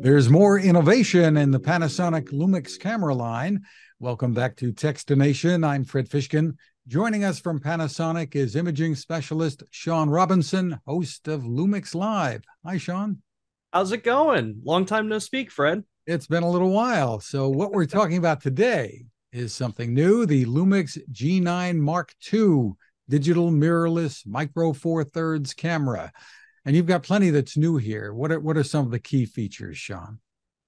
There's more innovation in the Panasonic Lumix camera line. Welcome back to Techstination. I'm Fred Fishkin. Joining us from Panasonic is imaging specialist Sean Robinson, host of Lumix Live. Hi, Sean. How's it going? Long time no speak, Fred. It's been a little while. So, what we're talking about today is something new, the Lumix G9 Mark II digital mirrorless micro four thirds camera. And you've got plenty that's new here. What are some of the key features, Sean?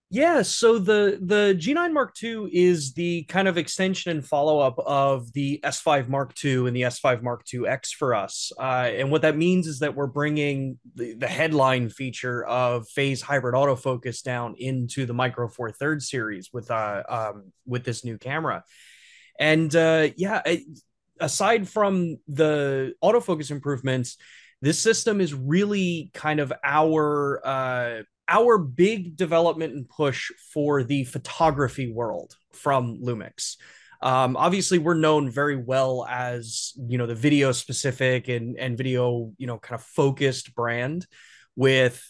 Yeah, so the G9 Mark II is the kind of extension and follow-up of the S5 Mark II and the S5 Mark II X for us. And what that means is that we're bringing the headline feature of phase hybrid autofocus down into the Micro Four Thirds series with this new camera. And aside from the autofocus improvements, this system is really kind of our big development and push for the photography world from Lumix. Obviously, we're known very well as the video specific and video kind of focused brand with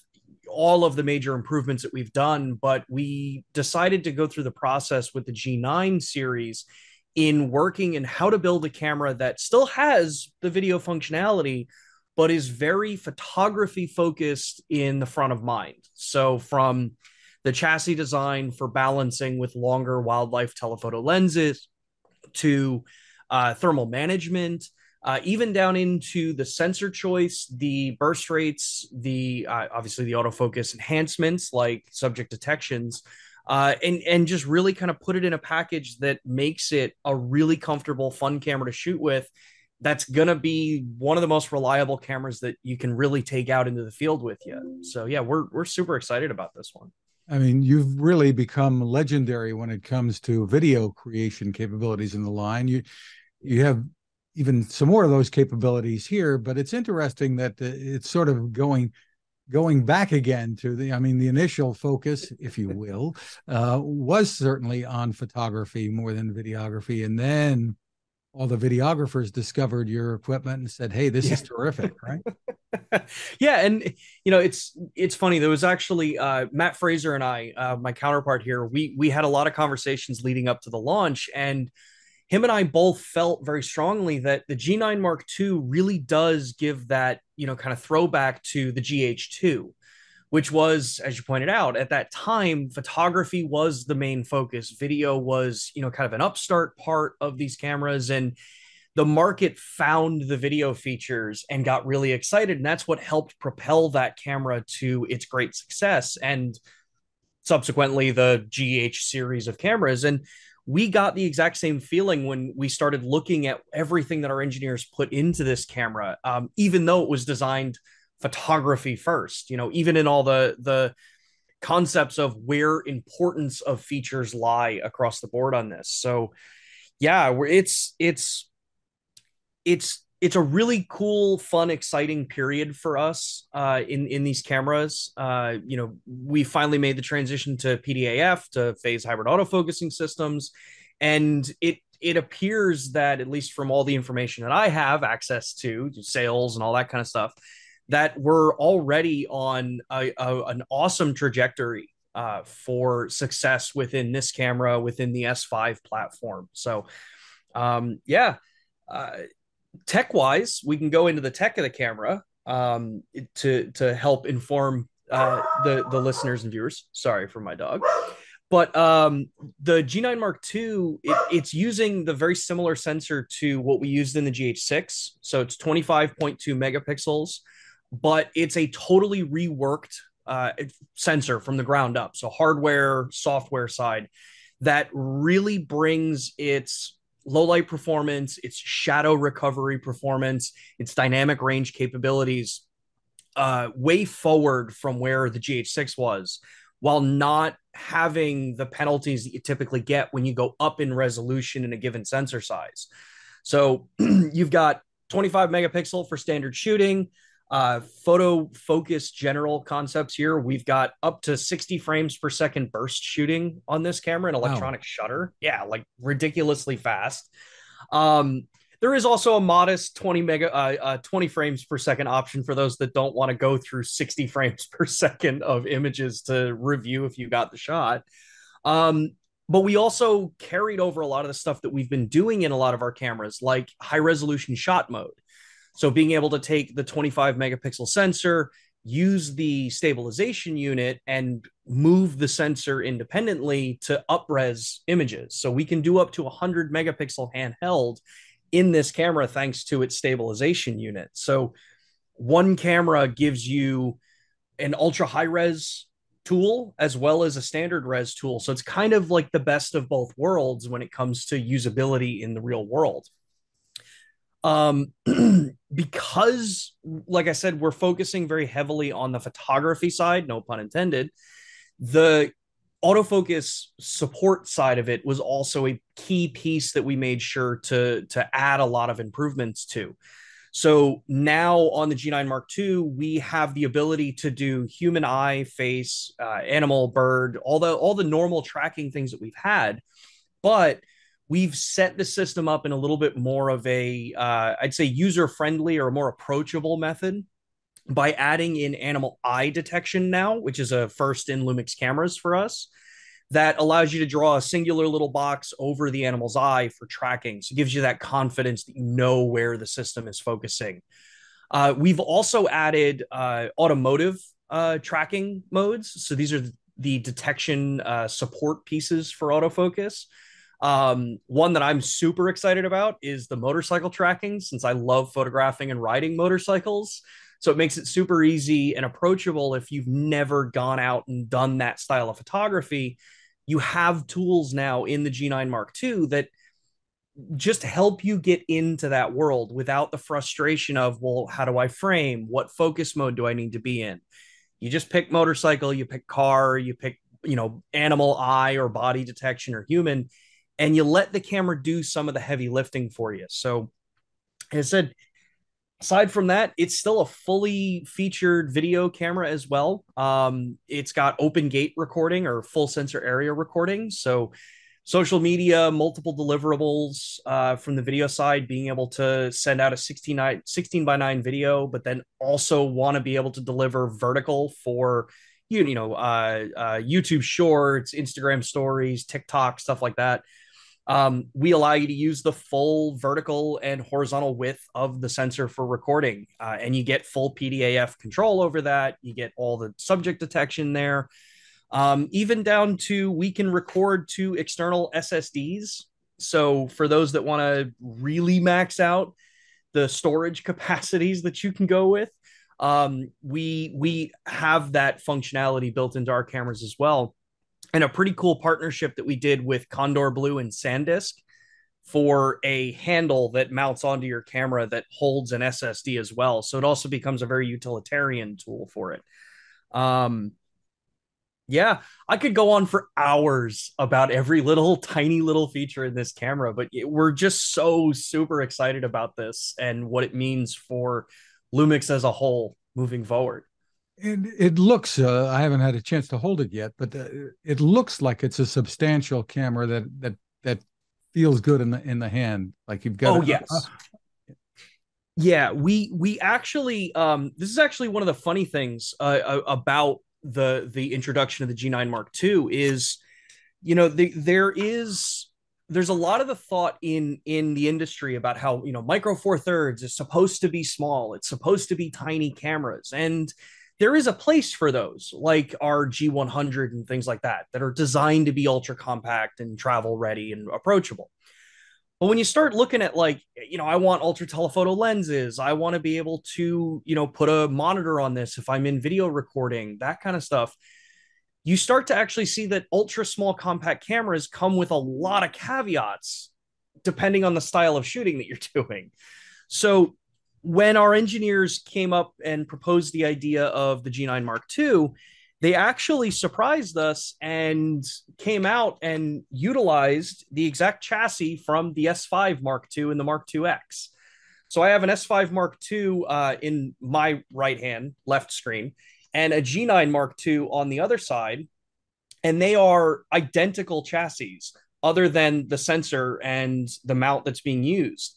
all of the major improvements that we've done. But we decided to go through the process with the G9 series in working in how to build a camera that still has the video functionality but is very photography focused in the front of mind. So from the chassis design for balancing with longer wildlife telephoto lenses to thermal management, even down into the sensor choice, the burst rates, the obviously the autofocus enhancements like subject detections, and just really kind of put it in a package that makes it a really comfortable, fun camera to shoot with, that's going to be one of the most reliable cameras that you can really take out into the field with you. So yeah, we're super excited about this one. I mean, you've really become legendary when it comes to video creation capabilities in the line. You have even some more of those capabilities here, but it's interesting that it's sort of going back again to the initial focus, if you will, was certainly on photography more than videography, and then all the videographers discovered your equipment and said, "Hey, this is terrific," right? Yeah, and it's funny. There was actually Matt Fraser and I, my counterpart here. We had a lot of conversations leading up to the launch, and him and I both felt very strongly that the G9 Mark II really does give that kind of throwback to the GH2, which was, as you pointed out, at that time, photography was the main focus. Video was, kind of an upstart part of these cameras. And the market found the video features and got really excited. And that's what helped propel that camera to its great success. And subsequently, the GH series of cameras. And we got the exact same feeling when we started looking at everything that our engineers put into this camera, even though it was designed photography first, even in all the concepts of where importance of features lie across the board on this. So yeah, it's a really cool, fun, exciting period for us in these cameras. We finally made the transition to PDAF, to phase hybrid autofocusing systems, and it appears that, at least from all the information that I have access to sales and all that kind of stuff, that we're already on an awesome trajectory for success within this camera, within the S5 platform. So, yeah, tech wise, we can go into the tech of the camera to help inform the listeners and viewers. Sorry for my dog. But the G9 Mark II, it's using the very similar sensor to what we used in the GH6. So it's 25.2 megapixels, but it's a totally reworked sensor from the ground up. So hardware, software side that really brings its low light performance, its shadow recovery performance, its dynamic range capabilities way forward from where the GH6 was, while not having the penalties that you typically get when you go up in resolution in a given sensor size. So you've got 25 megapixel for standard shooting, photo focus general concepts here. We've got up to 60 frames per second burst shooting on this camera and Wow. electronic shutter. Yeah, like ridiculously fast. There is also a modest 20 frames per second option for those that don't want to go through 60 frames per second of images to review if you got the shot. Um, but we also carried over a lot of the stuff that we've been doing in a lot of our cameras, like high resolution shot mode. So being able to take the 25 megapixel sensor, use the stabilization unit, and move the sensor independently to upres images. So we can do up to 100 megapixel handheld in this camera thanks to its stabilization unit. So one camera gives you an ultra high res tool as well as a standard res tool. So it's kind of like the best of both worlds when it comes to usability in the real world. Um, because, like I said, we're focusing very heavily on the photography side, no pun intended. The autofocus support side of it was also a key piece that we made sure to add a lot of improvements to. So now on the G9 Mark II, we have the ability to do human eye, face, animal, bird, all the normal tracking things that we've had, but we've set the system up in a little bit more of a, I'd say, user friendly or a more approachable method by adding in animal eye detection now, which is a first in Lumix cameras for us. That allows you to draw a singular little box over the animal's eye for tracking. So it gives you that confidence that you know where the system is focusing. We've also added automotive tracking modes. So these are the detection support pieces for autofocus. One that I'm super excited about is the motorcycle tracking, since I love photographing and riding motorcycles. So it makes it super easy and approachable if you've never gone out and done that style of photography. You have tools now in the G9 Mark II that just help you get into that world without the frustration of, well, how do I frame? What focus mode do I need to be in? You just pick motorcycle, you pick car, you pick, animal eye or body detection or human, and you let the camera do some of the heavy lifting for you. So, as I said, aside from that, it's still a fully featured video camera as well. It's got open gate recording or full sensor area recording. So social media, multiple deliverables from the video side, being able to send out a 16:9 video, but then also want to be able to deliver vertical for YouTube Shorts, Instagram Stories, TikTok, stuff like that. We allow you to use the full vertical and horizontal width of the sensor for recording, and you get full PDAF control over that. You get all the subject detection there, even down to we can record to external SSDs. So for those that want to really max out the storage capacities that you can go with, we have that functionality built into our cameras as well. And a pretty cool partnership that we did with Condor Blue and SanDisk for a handle that mounts onto your camera that holds an SSD as well. So it also becomes a very utilitarian tool for it. Yeah, I could go on for hours about every little tiny little feature in this camera, but we're just so super excited about this and what it means for Lumix as a whole moving forward. It looks, I haven't had a chance to hold it yet, but it looks like it's a substantial camera that feels good in the hand. Like you've got. Oh, yes. Yeah, we actually this is actually one of the funny things about the introduction of the G9 Mark II is, there's a lot of the thought in the industry about how micro four thirds is supposed to be small, it's supposed to be tiny cameras, and there is a place for those, like our G100 and things like that are designed to be ultra compact and travel ready and approachable. But when you start looking at I want ultra telephoto lenses, I want to be able to, put a monitor on this if I'm in video recording, that kind of stuff, you start to actually see that ultra small compact cameras come with a lot of caveats depending on the style of shooting that you're doing. So when our engineers came up and proposed the idea of the G9 Mark II, they actually surprised us and came out and utilized the exact chassis from the S5 Mark II and the Mark IIX. So I have an S5 Mark II in my left screen, and a G9 Mark II on the other side, and they are identical chassis other than the sensor and the mount that's being used.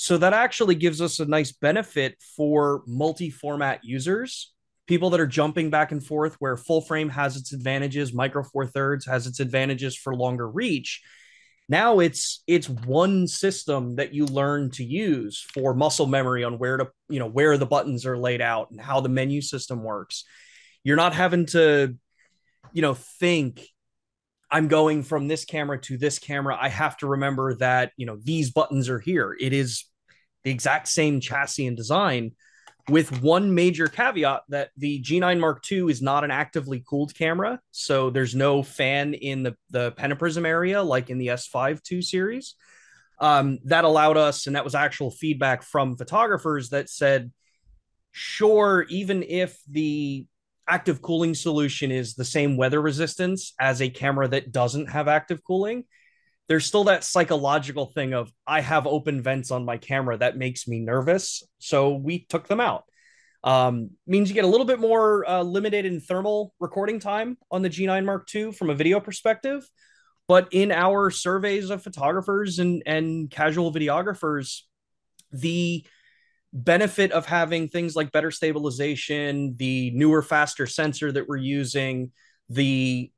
So that actually gives us a nice benefit for multi-format users, people that are jumping back and forth, where full frame has its advantages, micro four thirds has its advantages for longer reach. Now it's one system that you learn to use for muscle memory on where to, where the buttons are laid out and how the menu system works. You're not having to, think I'm going from this camera to this camera. I have to remember that, these buttons are here. It is the exact same chassis and design, with one major caveat that the G9 Mark II is not an actively cooled camera. So there's no fan in the pentaprism area like in the S5 II series. That allowed us, and that was actual feedback from photographers that said, sure, even if the active cooling solution is the same weather resistance as a camera that doesn't have active cooling, there's still that psychological thing of, I have open vents on my camera that makes me nervous. So we took them out. Means you get a little bit more limited in thermal recording time on the G9 Mark II from a video perspective. But in our surveys of photographers and casual videographers, the benefit of having things like better stabilization, the newer, faster sensor that we're using, the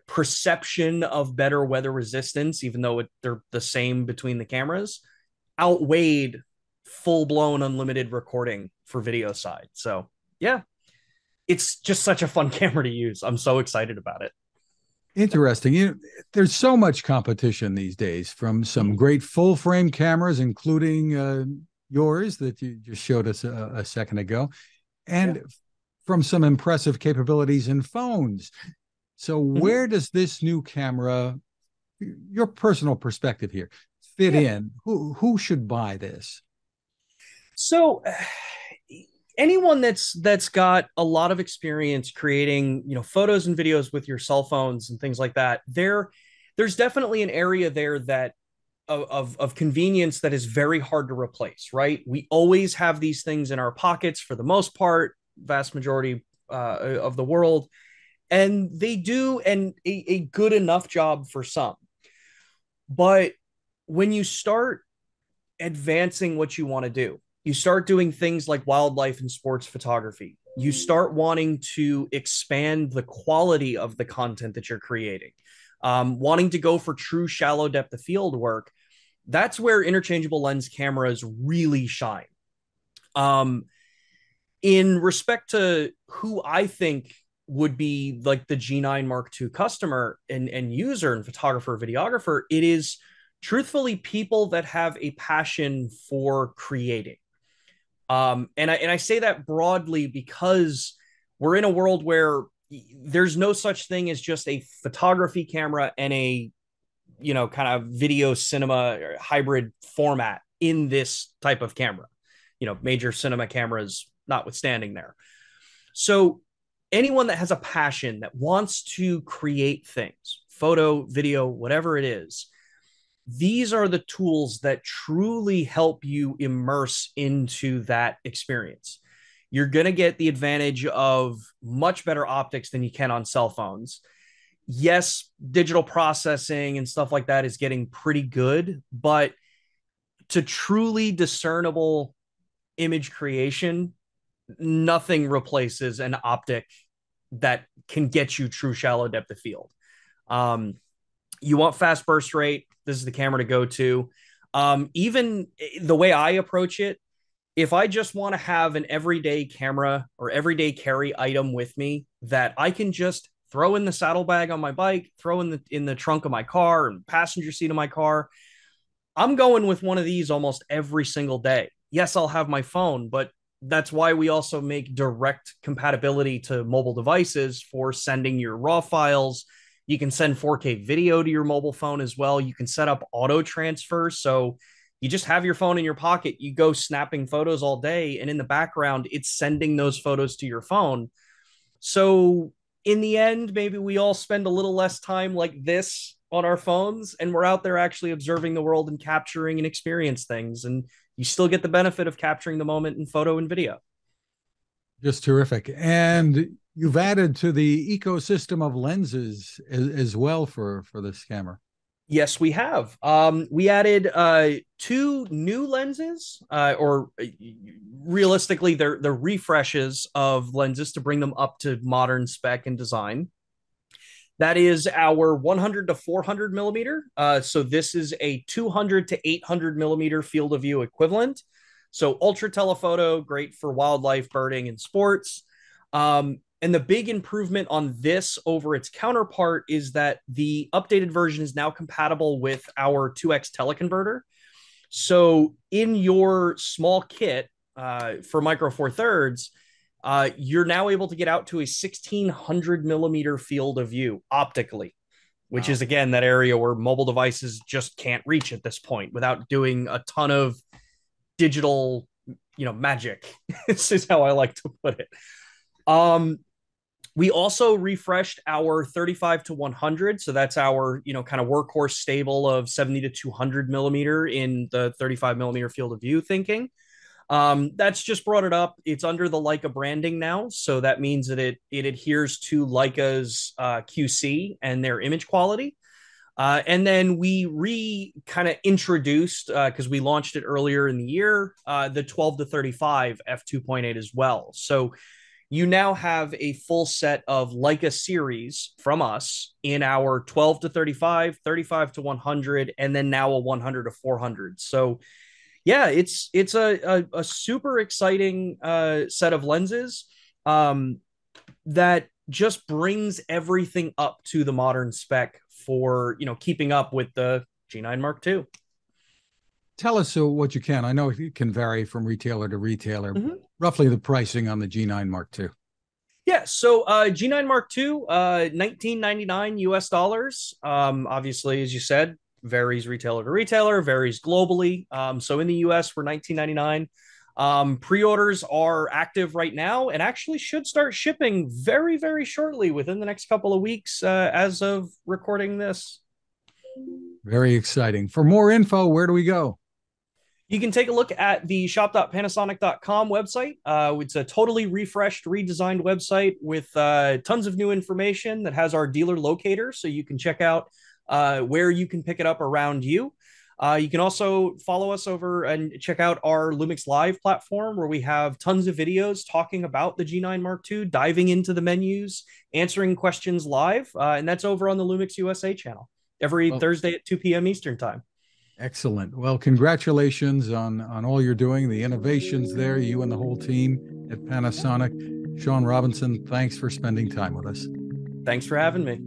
perception of better weather resistance, even though they're the same between the cameras, outweighed full-blown unlimited recording for video side. So yeah, it's just such a fun camera to use. I'm so excited about it. Interesting. There's so much competition these days from some great full frame cameras, including yours that you just showed us a second ago, and from some impressive capabilities in phones. So where does this new camera, your personal perspective here, fit in? Who should buy this? So anyone that's got a lot of experience creating, photos and videos with your cell phones and things like that, there's definitely an area there that of convenience that is very hard to replace, right? We always have these things in our pockets for the most part, vast majority of the world, and they do a good enough job for some. But when you start advancing what you want to do, you start doing things like wildlife and sports photography. You start wanting to expand the quality of the content that you're creating, wanting to go for true shallow depth of field work. That's where interchangeable lens cameras really shine. In respect to who I think would be like the G9 Mark II customer and user and photographer, videographer, it is truthfully people that have a passion for creating. And I say that broadly because we're in a world where there's no such thing as just a photography camera and a, kind of video cinema hybrid format in this type of camera, major cinema cameras notwithstanding there. So anyone that has a passion that wants to create things, photo, video, whatever it is, these are the tools that truly help you immerse into that experience. You're going to get the advantage of much better optics than you can on cell phones. Yes, digital processing and stuff like that is getting pretty good, but to truly discernible image creation, nothing replaces an optic that can get you true shallow depth of field. You want fast burst rate, this is the camera to go to. Even the way I approach it, if I just want to have an everyday camera or everyday carry item with me that I can just throw in the saddlebag on my bike, throw in the trunk of my car and passenger seat of my car, I'm going with one of these almost every single day. Yes, I'll have my phone, but that's why we also make direct compatibility to mobile devices for sending your RAW files. You can send 4K video to your mobile phone as well. You can set up auto transfer. So you just have your phone in your pocket. You go snapping photos all day, and in the background, it's sending those photos to your phone. So in the end, maybe we all spend a little less time like this on our phones, and we're out there actually observing the world and capturing and experience things. And you still get the benefit of capturing the moment in photo and video. Just terrific. And you've added to the ecosystem of lenses as well for this camera. Yes, we have. We added two new lenses, or realistically, they're refreshes of lenses to bring them up to modern spec and design. That is our 100 to 400 millimeter. So this is a 200 to 800 millimeter field of view equivalent. So ultra telephoto, great for wildlife, birding, and sports. And the big improvement on this over its counterpart is that the updated version is now compatible with our 2x teleconverter. So in your small kit for Micro Four Thirds, you're now able to get out to a 1600 millimeter field of view optically, which Wow. is again that area where mobile devices just can't reach at this point without doing a ton of digital, magic. This is how I like to put it. Um, we also refreshed our 35 to 100. So that's our, kind of workhorse stable of 70 to 200 millimeter in the 35 millimeter field of view thinking. That's just brought it up. It's under the Leica branding now. So that means that it adheres to Leica's QC and their image quality. And then we kind of introduced, because we launched it earlier in the year, the 12 to 35 f2.8 as well. So you now have a full set of Leica series from us in our 12 to 35, 35 to 100, and then now a 100 to 400. So yeah, it's a super exciting set of lenses that just brings everything up to the modern spec for keeping up with the G9 Mark II. Tell us what you can. I know it can vary from retailer to retailer. Mm-hmm. Roughly the pricing on the G9 Mark II. Yeah, so G9 Mark II, 1999 US dollars. Obviously, as you said, varies retailer to retailer, varies globally. So in the US, we're 1999. Pre-orders are active right now and actually should start shipping very, very shortly within the next couple of weeks as of recording this. Very exciting. For more info, where do we go? You can take a look at the shop.panasonic.com website. It's a totally refreshed, redesigned website with tons of new information that has our dealer locator, so you can check out where you can pick it up around you. You can also follow us over and check out our Lumix Live platform, where we have tons of videos talking about the G9 Mark II, diving into the menus, answering questions live, and that's over on the Lumix USA channel every Well, Thursday at 2 p.m. Eastern Time. excellent. Well, congratulations on all you're doing, the innovations there, you and the whole team at Panasonic. Sean Robinson, thanks for spending time with us. Thanks for having me.